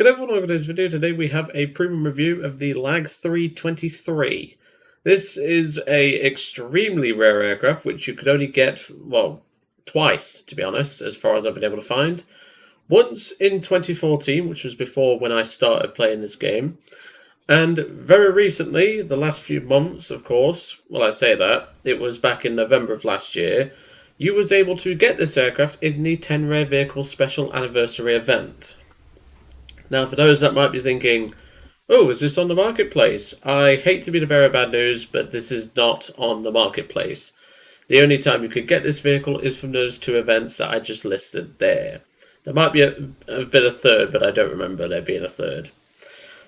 Good everyone, welcome to this video. Today we have a premium review of the LaGG-3-23. This is a extremely rare aircraft, which you could only get, well, twice, to be honest, as far as I've been able to find. Once in 2014, which was before when I started playing this game. And very recently, the last few months, of course, well, I say that, it was back in November of last year, you was able to get this aircraft in the 10 Rare Vehicles Special Anniversary event. Now, for those that might be thinking, oh, is this on the marketplace? I hate to be the bearer of bad news, but this is not on the marketplace. The only time you could get this vehicle is from those two events that I just listed there. There might be a bit of third, but I don't remember there being a third.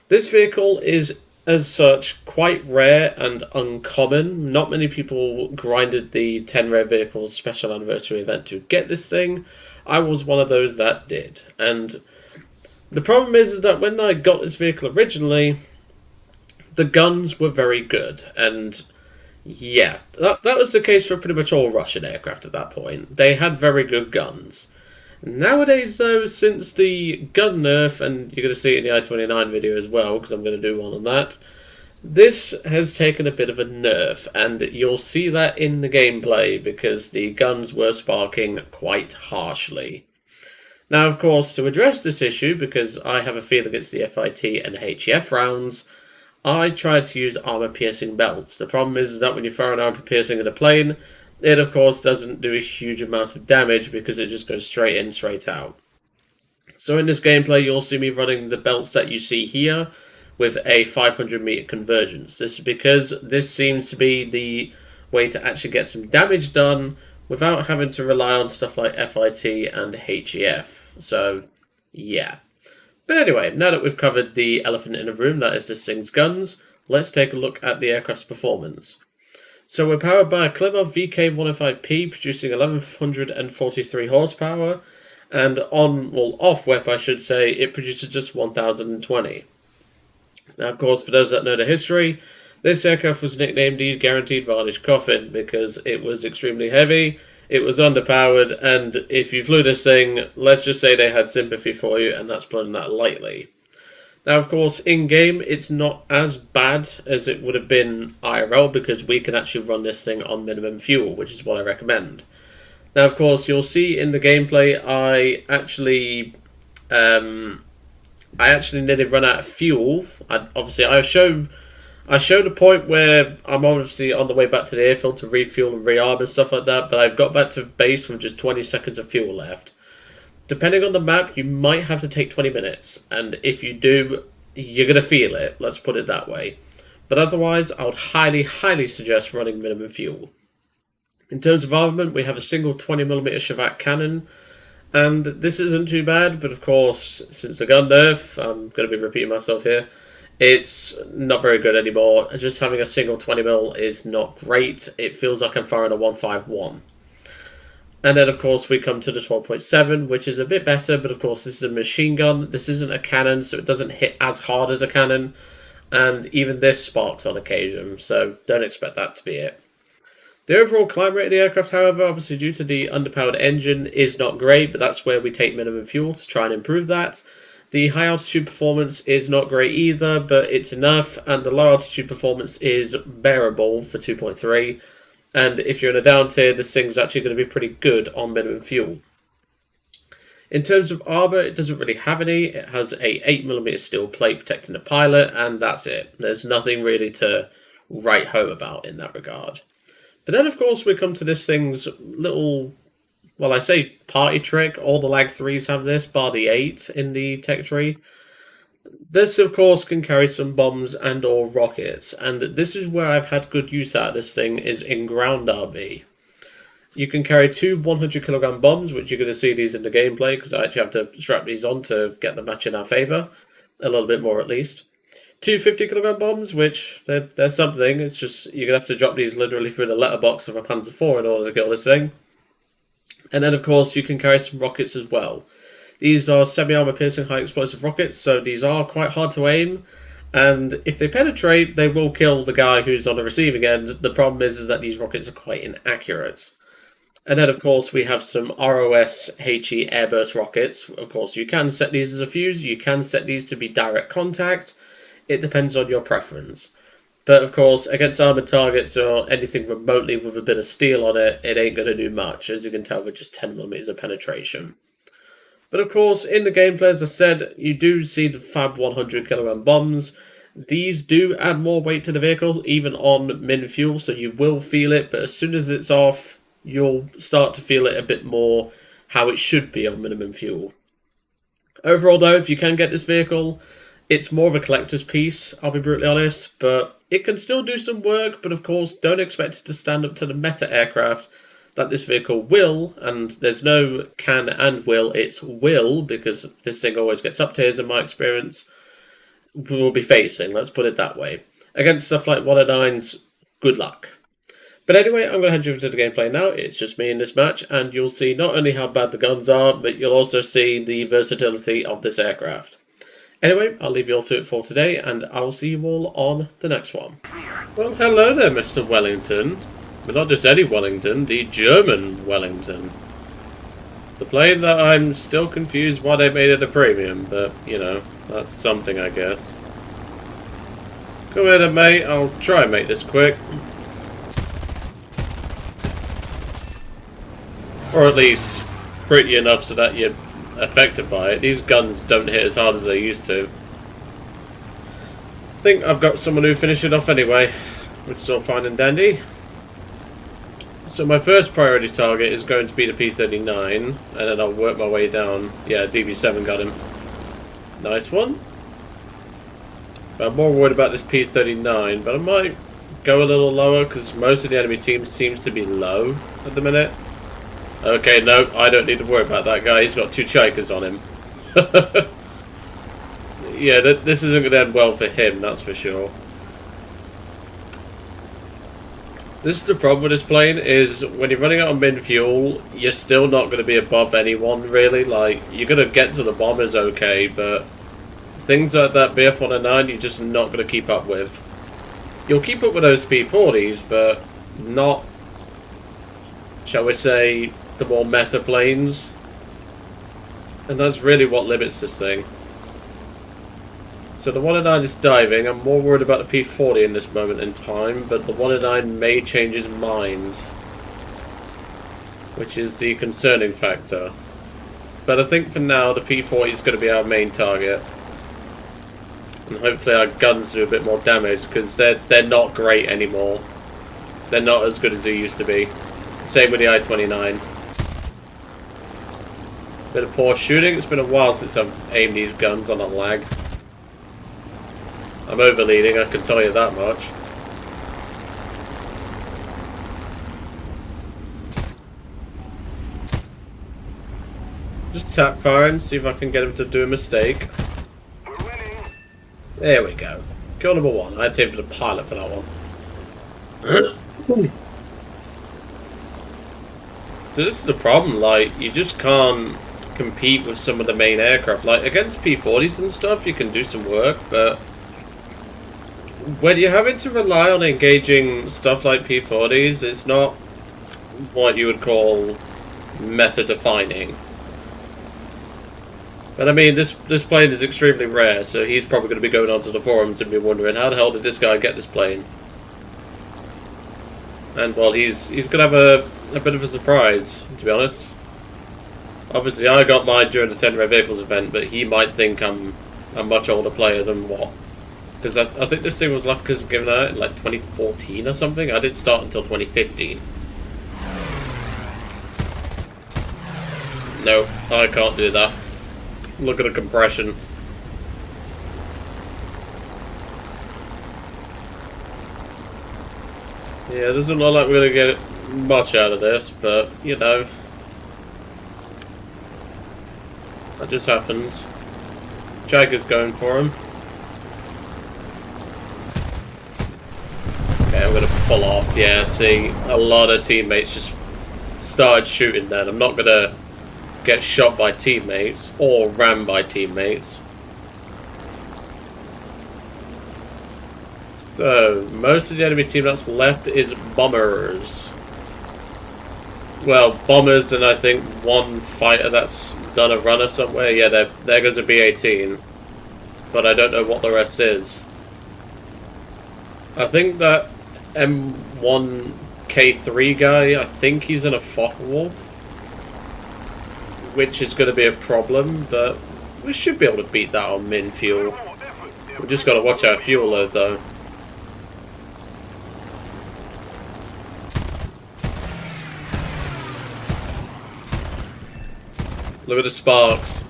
This vehicle is, as such, quite rare and uncommon. Not many people grinded the 10 Rare Vehicles Special Anniversary event to get this thing. I was one of those that did. And the problem is that when I got this vehicle originally, the guns were very good. And yeah, that was the case for pretty much all Russian aircraft at that point. They had very good guns. Nowadays, though, since the gun nerf, and you're going to see it in the I-29 video as well, because I'm going to do one on that, this has taken a bit of a nerf, and you'll see that in the gameplay, because the guns were sparking quite harshly. Now, of course, to address this issue, because I have a feeling it's the FIT and HEF rounds, I tried to use armor-piercing belts. The problem is that when you fire an armor-piercing at a plane, it, of course, doesn't do a huge amount of damage because it just goes straight in, straight out. So in this gameplay, you'll see me running the belts that you see here with a 500-meter convergence. This is because this seems to be the way to actually get some damage done without having to rely on stuff like FIT and HEF. So, yeah. But anyway, now that we've covered the elephant in the room, that is this thing's guns, let's take a look at the aircraft's performance. So we're powered by a Klimov VK105P, producing 1143 horsepower, and off whip, I should say, it produces just 1020. Now, of course, for those that know the history, this aircraft was nicknamed the Guaranteed Varnish Coffin because it was extremely heavy, it was underpowered, and if you flew this thing, let's just say they had sympathy for you, and that's putting that lightly. Now, of course, in-game, it's not as bad as it would have been IRL because we can actually run this thing on minimum fuel, which is what I recommend. Now, of course, you'll see in the gameplay, I actually nearly run out of fuel. I showed a point where I'm obviously on the way back to the airfield to refuel and rearm and stuff like that, but I've got back to base with just 20 seconds of fuel left. Depending on the map, you might have to take 20 minutes, and if you do, you're going to feel it, let's put it that way. But otherwise, I would highly, highly suggest running minimum fuel. In terms of armament, we have a single 20mm Shavac cannon, and this isn't too bad, but of course, since the gun nerf, I'm going to be repeating myself here, it's not very good anymore. Just having a single 20mm is not great. It feels like I'm firing a 151. And then, of course, we come to the 12.7, which is a bit better, but of course, this is a machine gun. This isn't a cannon, so it doesn't hit as hard as a cannon. And even this sparks on occasion, so don't expect that to be it. The overall climb rate of the aircraft, however, obviously due to the underpowered engine, is not great, but that's where we take minimum fuel to try and improve that. The high altitude performance is not great either, but it's enough, and the low altitude performance is bearable for 2.3. And if you're in a down tier, this thing's actually going to be pretty good on minimum fuel. In terms of armor, it doesn't really have any. It has a 8mm steel plate protecting the pilot, and that's it. There's nothing really to write home about in that regard. But then, of course, we come to this thing's little, well, I say party trick. All the LaGG-3s have this, bar the 8 in the tech tree. This, of course, can carry some bombs and or rockets, and this is where I've had good use out of this thing, is in ground RB. You can carry two 100kg bombs, which you're going to see these in the gameplay, because I actually have to strap these on to get the match in our favour, a little bit more at least. Two 50kg bombs, which they're something, it's just you're going to have to drop these literally through the letterbox of a Panzer IV in order to kill this thing. And then, of course, you can carry some rockets as well. These are semi-armor piercing high explosive rockets, so these are quite hard to aim, and if they penetrate, they will kill the guy who's on the receiving end. The problem is that these rockets are quite inaccurate. And then, of course, we have some ROS-HE airburst rockets. Of course, you can set these as a fuse. You can set these to be direct contact. It depends on your preference. But, of course, against armored targets or anything remotely with a bit of steel on it, it ain't going to do much, as you can tell with just 10mm of penetration. But, of course, in the gameplay, as I said, you do see the Fab 100kg bombs. These do add more weight to the vehicle, even on min fuel, so you will feel it. But as soon as it's off, you'll start to feel it a bit more how it should be on minimum fuel. Overall though, if you can get this vehicle, it's more of a collector's piece, I'll be brutally honest, but it can still do some work, but of course don't expect it to stand up to the meta aircraft that this vehicle will, and there's no can and will, it's will, because this thing always gets up tiers in my experience, will be facing, let's put it that way. Against stuff like 109s, good luck. But anyway, I'm going to hand you over to the gameplay now. It's just me in this match, and you'll see not only how bad the guns are, but you'll also see the versatility of this aircraft. Anyway, I'll leave you all to it for today, and I'll see you all on the next one. Well, hello there, Mr. Wellington. But not just any Wellington, the German Wellington. The plane that I'm still confused why they made it a premium, but, you know, that's something, I guess. Come here then, mate. I'll try and make this quick. Or at least pretty enough so that you're affected by it. These guns don't hit as hard as they used to. I think I've got someone who finished it off anyway, which is all fine and dandy. So my first priority target is going to be the P-39, and then I'll work my way down. Yeah, DB7 got him. Nice one. But I'm more worried about this P-39, but I might go a little lower because most of the enemy team seems to be low at the minute. Okay, no, I don't need to worry about that guy. He's got 2 Chikers on him. Yeah, this isn't going to end well for him, that's for sure. This is the problem with this plane, is when you're running out of min fuel, you're still not going to be above anyone, really. Like, you're going to get to the bombers okay, but things like that BF-109, you're just not going to keep up with. You'll keep up with those P-40s, but not, shall we say, the more meta planes, and that's really what limits this thing. So the 109 is diving. I'm more worried about the P-40 in this moment in time, but the 109 may change his mind, which is the concerning factor. But I think for now the P-40 is going to be our main target, and hopefully our guns do a bit more damage, because they're not great anymore. They're not as good as they used to be. Same with the I-29. Bit of poor shooting. It's been a while since I've aimed these guns on a lag. I'm overleading, I can tell you that much. Just tap firing, see if I can get him to do a mistake. There we go. Kill number 1. I'd aim for the pilot for that one. So this is the problem, like, you just can't compete with some of the main aircraft. Like, against P-40s and stuff, you can do some work, but when you're having to rely on engaging stuff like P-40s, it's not what you would call meta-defining. But I mean, this plane is extremely rare, so he's probably going to be going onto the forums and be wondering, how the hell did this guy get this plane? And, well, he's going to have a bit of a surprise, to be honest. Obviously, I got mine during the 10 Rare Vehicles event, but he might think I'm a much older player than what. Because I think this thing was left given out in, like, 2014 or something. I didn't start until 2015. No, I can't do that. Look at the compression. Yeah, it doesn't look like we're going to get much out of this, but, you know, that just happens. Jagger's going for him. Okay, I'm going to pull off. Yeah, see, a lot of teammates just started shooting then. I'm not going to get shot by teammates or rammed by teammates. So, most of the enemy team that's left is bombers. Well, bombers and I think one fighter that's done a runner somewhere. Yeah, there goes a B-18. But I don't know what the rest is. I think that M1K3 guy, I think he's in a Focke-Wulf, which is going to be a problem, but we should be able to beat that on min fuel. We've just got to watch our fuel load, though. Look at the sparks.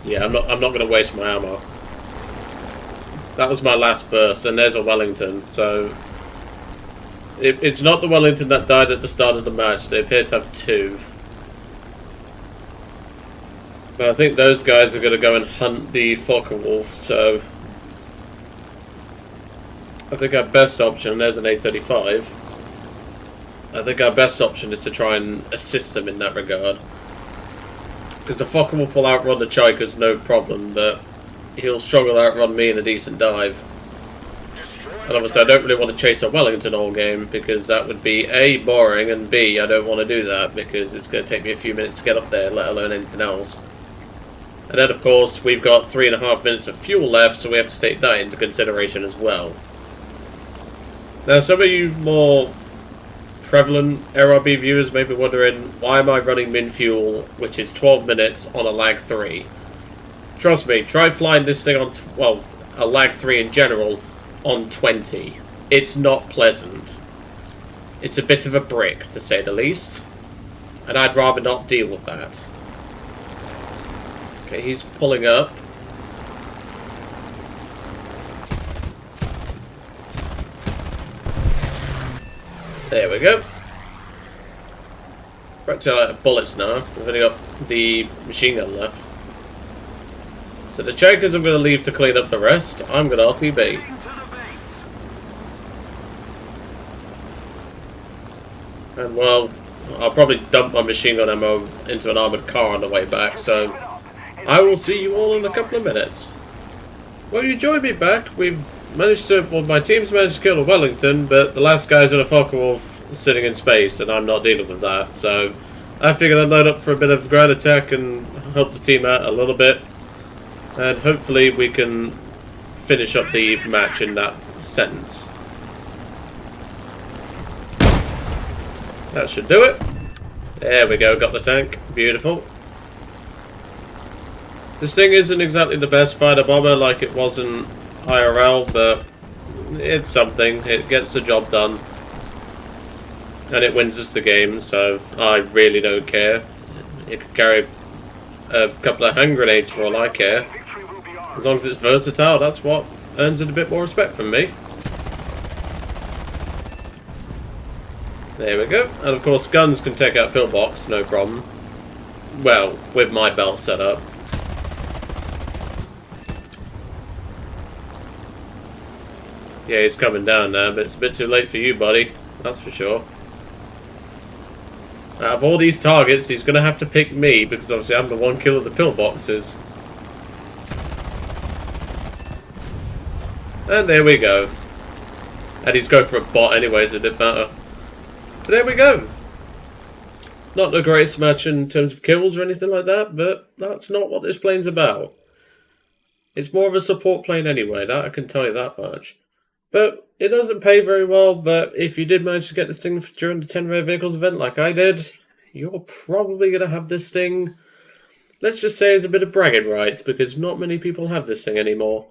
Yeah, I'm not going to waste my ammo. That was my last burst, and there's a Wellington, so... It's not the Wellington that died at the start of the match. They appear to have two. But I think those guys are going to go and hunt the Focke-Wulf, so... I think our best option... There's an A35. I think our best option is to try and assist them in that regard. Because the Focke-Wulf will outrun the Chikers, no problem, but he'll struggle to outrun me in a decent dive. And obviously I don't really want to chase a Wellington all game, because that would be A, boring, and B, I don't want to do that, because it's going to take me a few minutes to get up there, let alone anything else. And then of course, we've got 3.5 minutes of fuel left, so we have to take that into consideration as well. Now some of you more prevalent RRB viewers may be wondering, why am I running min fuel, which is 12 minutes, on a LaGG-3? Trust me, try flying this thing on, well, a LaGG-3 in general, on 20. It's not pleasant. It's a bit of a brick, to say the least. And I'd rather not deal with that. Okay, he's pulling up. There we go. Practically out of bullets now. We've only got the machine gun left. So the Chikers I'm going to leave to clean up the rest. I'm going to RTB. And well, I'll probably dump my machine gun ammo into an armoured car on the way back, so I will see you all in a couple of minutes. Well, you joined me back. We've managed to, well, my team's managed to kill a Wellington, but the last guy's in a Focke-Wulf sitting in space, and I'm not dealing with that. So I figured I'd load up for a bit of ground attack and help the team out a little bit, and hopefully we can finish up the match in that sense. That should do it. There we go, got the tank. Beautiful. This thing isn't exactly the best fighter bomber like it was in IRL, but it's something. It gets the job done. And it wins us the game, so I really don't care. It could carry a couple of hand grenades for all I care. As long as it's versatile, that's what earns it a bit more respect from me. There we go. And of course guns can take out pillbox, no problem. Well, with my belt set up. Yeah, he's coming down now, but it's a bit too late for you, buddy. That's for sure. Out of all these targets, he's going to have to pick me, because obviously I'm the one killing the pillboxes. And there we go. And he's going for a bot anyway, so it didn't matter. But there we go. Not the greatest match in terms of kills or anything like that, but that's not what this plane's about. It's more of a support plane anyway, that I can tell you that much. But it doesn't pay very well, but if you did manage to get this thing during the 10 rare vehicles event like I did, you're probably going to have this thing, let's just say, as a bit of bragging rights, because not many people have this thing anymore.